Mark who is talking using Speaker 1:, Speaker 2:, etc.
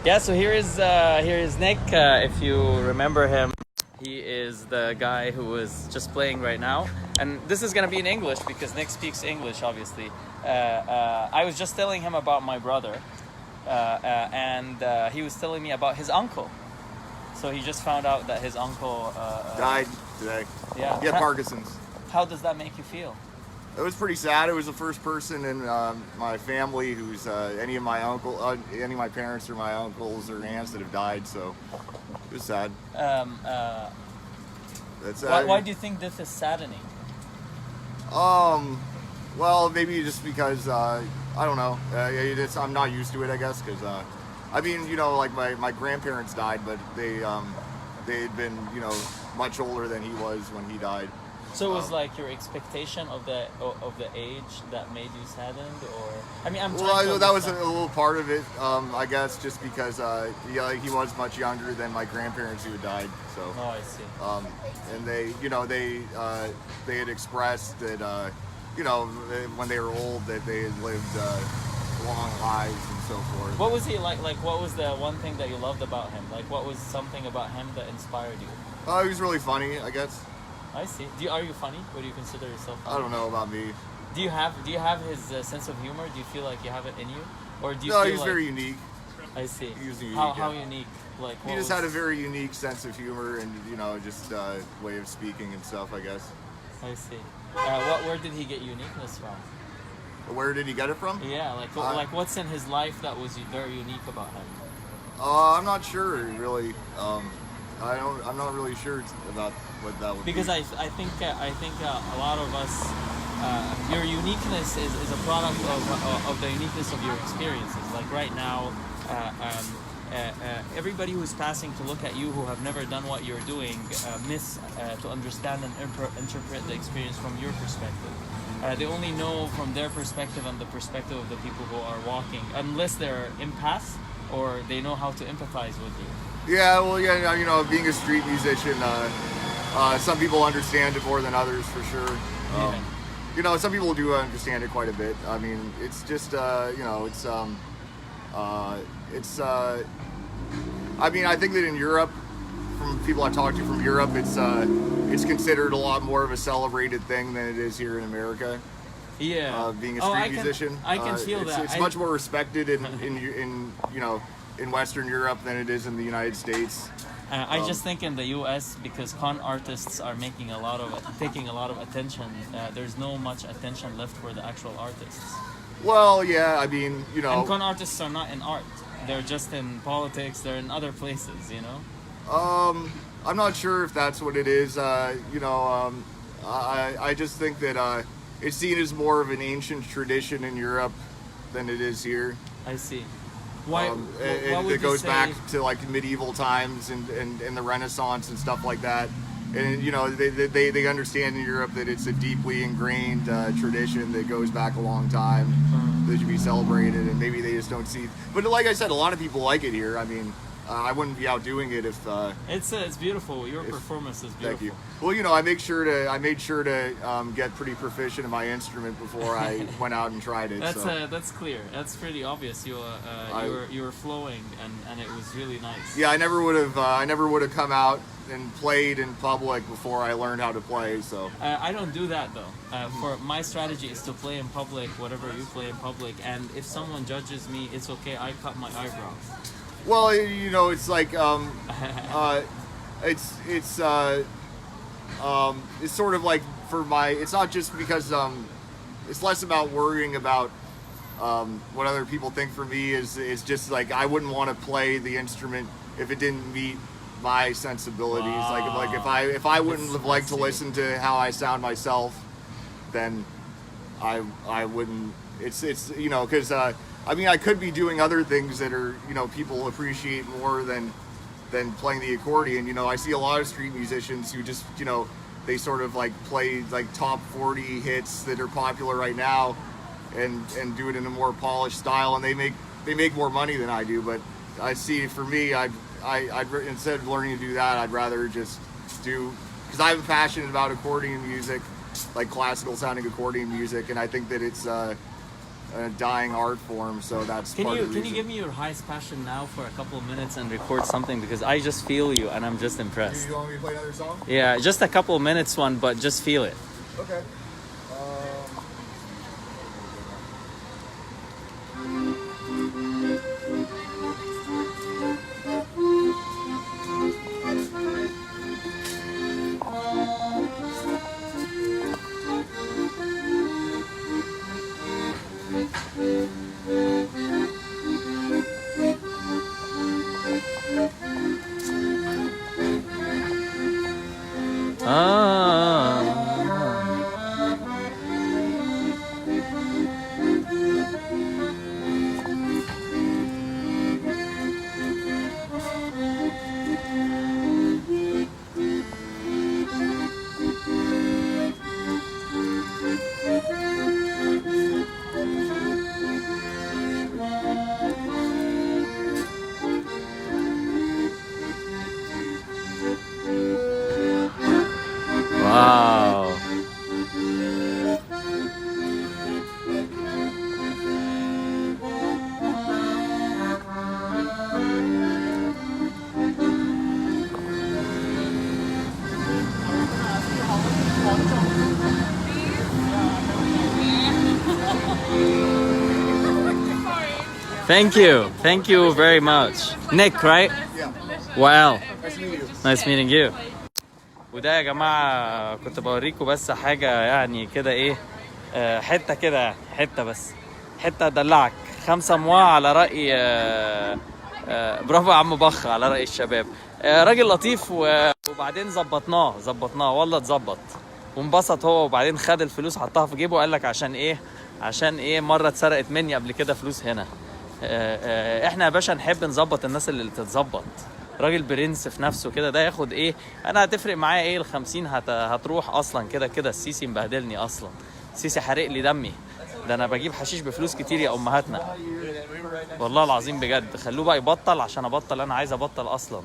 Speaker 1: Yeah, so here is Nick. If you remember him, he is the guy who is just playing right now. And this is gonna be in English because Nick speaks English, obviously. I was just telling him about my brother, and he was telling me about his uncle. So he just found out that his uncle
Speaker 2: died today.
Speaker 1: Yeah.
Speaker 2: He had Parkinson's.
Speaker 1: How does that make you feel?
Speaker 2: It was pretty sad. It was the first person in my family who's any of my parents or my uncles or aunts that have died. So it was sad.
Speaker 1: Why do you think this is saddening?
Speaker 2: Well, maybe just because I don't know. I'm not used to it, I guess, because I mean, you know, like my grandparents died, but they had been, you know, much older than he was when he died.
Speaker 1: So it was like your expectation of the age that made you saddened, or I mean,
Speaker 2: that was a little part of it, I guess, just because he was much younger than my grandparents who had died. So
Speaker 1: oh, I see.
Speaker 2: And they had expressed that you know, when they were old, that they had lived long lives and so forth.
Speaker 1: What was he like? Like, what was the one thing that you loved about him? Like, what was something about him that inspired you?
Speaker 2: He was really funny, I guess.
Speaker 1: I see. Are you funny? Would you consider yourself funny?
Speaker 2: I don't know about me.
Speaker 1: Do you have his sense of humor? Do you feel like you have it in you, or do you?
Speaker 2: No,
Speaker 1: feel
Speaker 2: he's very unique.
Speaker 1: I see.
Speaker 2: He was unique.
Speaker 1: How unique? Like
Speaker 2: he just had a very unique sense of humor and, you know, just way of speaking and stuff, I guess.
Speaker 1: I see. Where did he get uniqueness from?
Speaker 2: Where did he get it from?
Speaker 1: Yeah, like what's in his life that was very unique about him?
Speaker 2: I'm not sure, really. I'm not really sure about what that would be.
Speaker 1: Because I think a lot of us, your uniqueness is a product of the uniqueness of your experiences. Like right now, everybody who's passing to look at you who have never done what you're doing miss to understand and interpret the experience from your perspective. They only know from their perspective and the perspective of the people who are walking, unless they're empaths or they know how to empathize with you.
Speaker 2: Yeah, well, yeah, you know, being a street musician, some people understand it more than others, for sure. You know, some people do understand it quite a bit. I mean, it's just, you know, I mean, I think that in Europe, from people I talked to from Europe, it's considered a lot more of a celebrated thing than it is here in America.
Speaker 1: Yeah.
Speaker 2: Being a street musician,
Speaker 1: I can feel that.
Speaker 2: It's much more respected in you know, in Western Europe than it is in the United States.
Speaker 1: I just think in the U.S., because con artists are taking a lot of attention, there's no much attention left for the actual artists.
Speaker 2: Well, yeah, I mean, you know,
Speaker 1: and con artists are not in art; they're just in politics. They're in other places, you know.
Speaker 2: I'm not sure if that's what it is. You know, I just think that it's seen as more of an ancient tradition in Europe than it is here.
Speaker 1: I see. Why?
Speaker 2: It goes back to like medieval times and the Renaissance and stuff like that. And you know, they understand in Europe that it's a deeply ingrained tradition that goes back a long time that should be celebrated, and maybe they just don't see. But like I said, a lot of people like it here. I mean, I wouldn't be out doing it if.
Speaker 1: It's beautiful. Your performance is beautiful.
Speaker 2: Thank you. Well, you know, I made sure to get pretty proficient in my instrument before I went out and tried it.
Speaker 1: That's clear. That's pretty obvious. You were flowing, and it was really nice.
Speaker 2: Yeah, I never would have come out and played in public before I learned how to play. So
Speaker 1: I don't do that though. For my strategy is to play in public, whatever you play in public, and if someone judges me, it's okay. I cut my eyebrows.
Speaker 2: Well, you know, it's like it's sort of like for my. It's not just because it's less about worrying about what other people think for me. Is just like I wouldn't want to play the instrument if it didn't meet my sensibilities.
Speaker 1: Wow.
Speaker 2: Like if I wouldn't have liked to listen to how I sound myself, then I wouldn't. It's you know, because. I mean, I could be doing other things that are, you know, people appreciate more than playing the accordion. You know, I see a lot of street musicians who just, you know, they sort of like play like top 40 hits that are popular right now, and do it in a more polished style, and they make more money than I do. But I see, for me, I'd instead of learning to do that, I'd rather just do, because I'm passionate about accordion music, like classical sounding accordion music, and I think that it's a dying art form, so that's part of the reason.
Speaker 1: Can you give me your highest passion now for a couple of minutes and record something, because I just feel you and I'm just impressed.
Speaker 2: You want me to play another song?
Speaker 1: Yeah, just a couple of minutes one, but just feel it.
Speaker 2: Okay.
Speaker 1: Wow. Thank you very much. Nick, right?
Speaker 2: Yeah.
Speaker 1: Wائل.
Speaker 2: Nice to meet you.
Speaker 1: Nice meeting you. وده يا جماعة كنت بوريكم بس حاجة يعني كده ايه، حتة كده، حتة بس، حتة دلعك 5 موا على رأي برافو يا عم بخ، على رأي الشباب. راجل لطيف وبعدين ظبطناه والله اتظبط وانبسط هو، وبعدين خد الفلوس حطها في جيبه وقال لك عشان ايه مرة اتسرقت مني قبل كده فلوس هنا. احنا يا باشا نحب نظبط الناس اللي تتظبط. راجل برنس في نفسه كده، ده ياخد ايه، انا هتفرق معايا ايه ال50 هتروح اصلا كده السيسي مبهدلني اصلا، السيسي حارق لي دمي، ده انا بجيب حشيش بفلوس كتير يا امهاتنا والله العظيم بجد. خلوه بقى يبطل عشان ابطل، انا عايز ابطل اصلا.